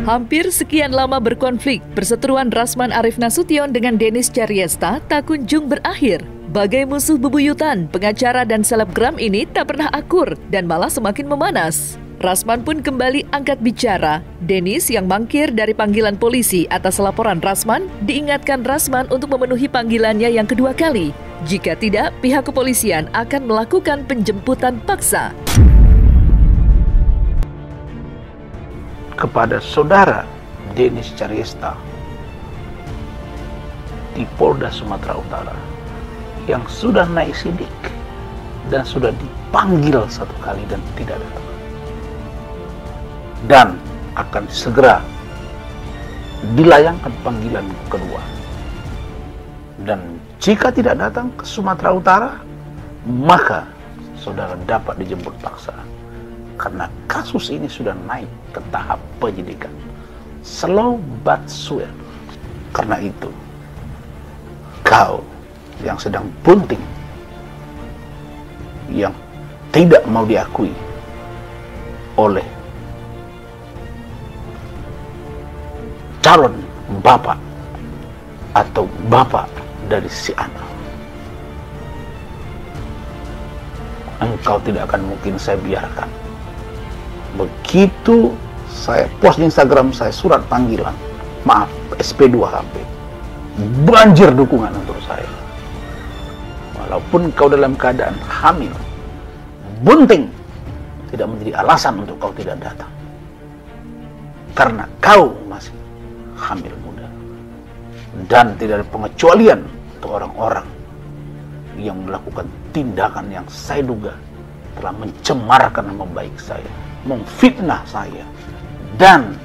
Hampir sekian lama berkonflik, perseteruan Rasman Arif Nasution dengan Dennis Caryesta tak kunjung berakhir. Bagai musuh bebuyutan, pengacara dan selebgram ini tak pernah akur dan malah semakin memanas. Rasman pun kembali angkat bicara. Dennis yang mangkir dari panggilan polisi atas laporan Rasman, diingatkan Rasman untuk memenuhi panggilannya yang kedua kali. Jika tidak, pihak kepolisian akan melakukan penjemputan paksa. Kepada saudara Dennis Caryesta di Polda Sumatera Utara yang sudah naik sidik dan sudah dipanggil satu kali dan tidak datang, dan akan segera dilayangkan panggilan kedua. Dan jika tidak datang ke Sumatera Utara, maka saudara dapat dijemput paksa. Karena kasus ini sudah naik ke tahap penyidikan. Slow but sure. Karena itu, kau yang sedang bunting, yang tidak mau diakui oleh calon bapak atau bapak dari si anak, engkau tidak akan mungkin saya biarkan. Begitu saya post di Instagram saya surat panggilan, maaf, SP2HP, banjir dukungan untuk saya. Walaupun kau dalam keadaan hamil, bunting tidak menjadi alasan untuk kau tidak datang. Karena kau masih hamil muda. Dan tidak ada pengecualian untuk orang-orang yang melakukan tindakan yang saya duga telah mencemarkan nama baik saya, memfitnah saya, dan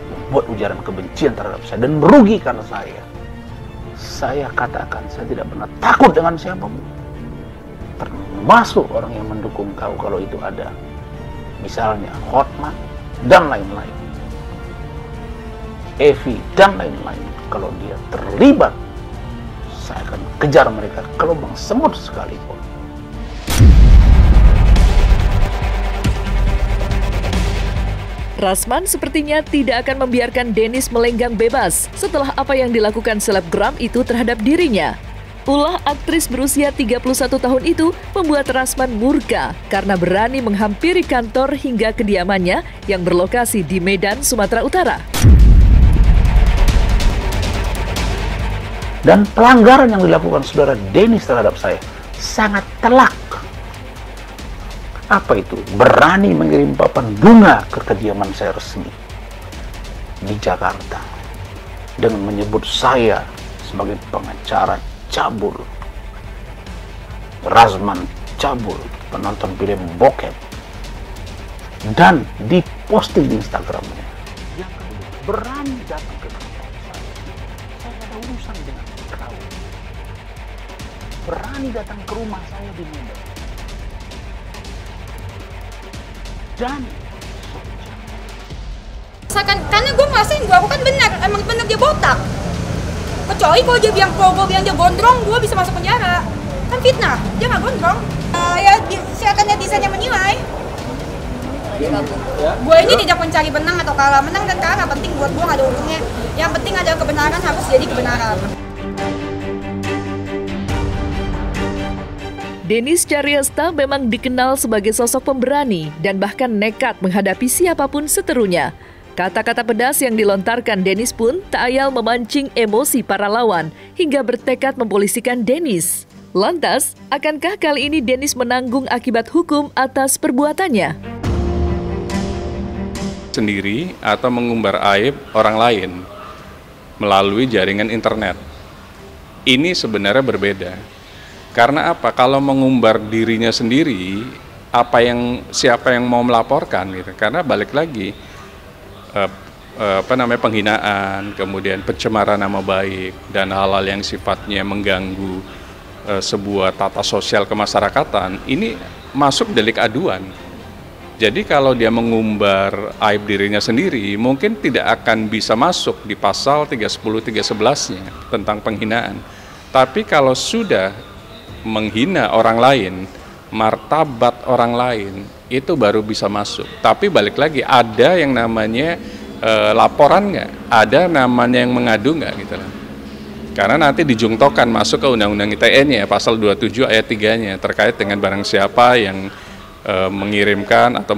membuat ujaran kebencian terhadap saya dan merugikan saya. Saya katakan, saya tidak pernah takut dengan siapapun, termasuk orang yang mendukung kau kalau itu ada, misalnya Hotman dan lain-lain, Evi dan lain-lain. Kalau dia terlibat, saya akan kejar mereka ke lubang semut sekalipun. Rasman sepertinya tidak akan membiarkan Dennis melenggang bebas setelah apa yang dilakukan selebgram itu terhadap dirinya. Ulah aktris berusia 31 tahun itu membuat Rasman murka karena berani menghampiri kantor hingga kediamannya yang berlokasi di Medan, Sumatera Utara. Dan pelanggaran yang dilakukan saudara Dennis terhadap saya sangat telak. Apa itu? Berani mengirim papan bunga ke kediaman saya resmi di Jakarta dengan menyebut saya sebagai pengacara cabul, Rasman cabul, penonton film bokep, dan diposting di Instagramnya. Yang kedua, berani datang ke kantor saya ada urusan dengan kau. Berani datang ke rumah saya di Medan. Dan karena gue merasa yang gue lakukan benar, emang benar dia botak. Kecuali kalau dia bilang dia gondrong, gue bisa masuk penjara. Kan fitnah, dia nggak gondrong. Ya silakan netizen yang menilai. Gue ini tidak mencari menang atau kalah. Menang dan kalah nggak penting buat gue, nggak ada untungnya. Yang penting adalah kebenaran harus jadi kebenaran. Dennis Caryesta memang dikenal sebagai sosok pemberani dan bahkan nekat menghadapi siapapun seterunya. Kata-kata pedas yang dilontarkan Dennis pun tak ayal memancing emosi para lawan hingga bertekad mempolisikan Dennis. Lantas, akankah kali ini Dennis menanggung akibat hukum atas perbuatannya? Sendiri atau mengumbar aib orang lain melalui jaringan internet. Ini sebenarnya berbeda. Karena apa? Kalau mengumbar dirinya sendiri, siapa yang mau melaporkan gitu. Karena balik lagi penghinaan, kemudian pencemaran nama baik dan hal-hal yang sifatnya mengganggu sebuah tata sosial kemasyarakatan, ini masuk delik aduan. Jadi kalau dia mengumbar aib dirinya sendiri, mungkin tidak akan bisa masuk di pasal 310, 311-nya tentang penghinaan. Tapi kalau sudah menghina orang lain, martabat orang lain, itu baru bisa masuk. Tapi balik lagi, ada yang namanya laporan nggak? Ada namanya yang mengadu nggak gitu lah. Karena nanti dijungtokan masuk ke Undang-Undang ITE-nya, pasal 27 ayat 3-nya, terkait dengan barang siapa yang mengirimkan atau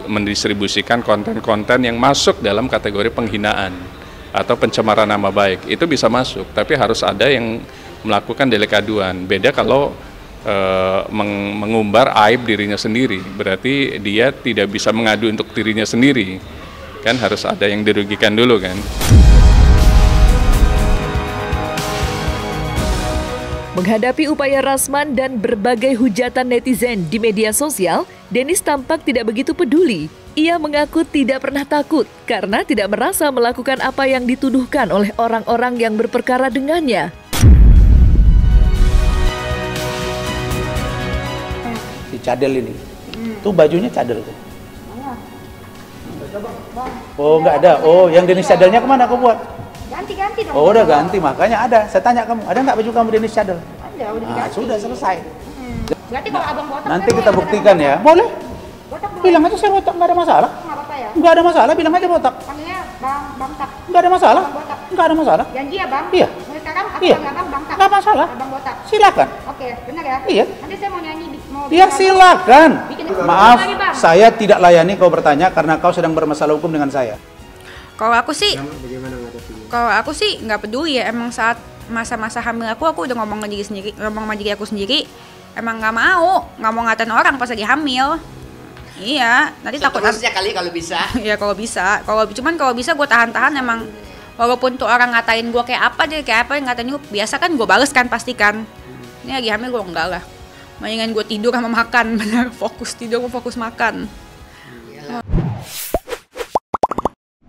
mendistribusikan konten-konten yang masuk dalam kategori penghinaan atau pencemaran nama baik. Itu bisa masuk, tapi harus ada yang melakukan delik aduan. Beda kalau mengumbar aib dirinya sendiri, berarti dia tidak bisa mengadu untuk dirinya sendiri. Kan harus ada yang dirugikan dulu kan. Menghadapi upaya Rasman dan berbagai hujatan netizen di media sosial, Dennis tampak tidak begitu peduli. Ia mengaku tidak pernah takut karena tidak merasa melakukan apa yang dituduhkan oleh orang-orang yang berperkara dengannya. Si cadel ini, tuh bajunya cadel tuh. Oh nggak ada. Oh yang Dennis cadelnya kemana kau buat? Ganti-ganti dong. Oh udah ganti, makanya ada. Saya tanya kamu, ada nggak baju kamu Dennis cadel? Ada, udah diganti. Sudah selesai. Berarti kalau abang botak Nanti kan kita boleh, buktikan ya. Boleh. Botak boleh. Bilang aja saya botak, nggak ada masalah. Nggak apa-apa ya. Nggak ada masalah, bilang aja botak. Panggilnya Bang Tak. Nggak ada masalah. Bang botak. Nggak ada masalah. Janji ya Bang? Iya. Mulai sekarang aku Iya. panggil Abang Bang Tak. Nggak masalah. Abang botak. Silakan. Oke, benar ya? Iya. Nanti saya mau nyanyi, mau Ya bikin silakan. Bikin Maaf, lagi, Bang. saya tidak layani kau bertanya karena kau sedang bermasalah hukum dengan saya. Kalau aku sih, nggak peduli ya. Emang saat masa-masa hamil aku udah ngomong sama diri aku sendiri. Emang nggak mau ngatain orang pas lagi hamil. Iya, nanti takut. Seterusnya kali kalau bisa. Ya kalau bisa, kalau bisa gue tahan-tahan emang. Walaupun tuh orang ngatain gue kayak apa yang ngatain gue, biasa kan gue bales kan pastikan. Ini lagi hamil gue enggak lah. Mendingan gue tidur sama makan, bener fokus tidur sama fokus makan.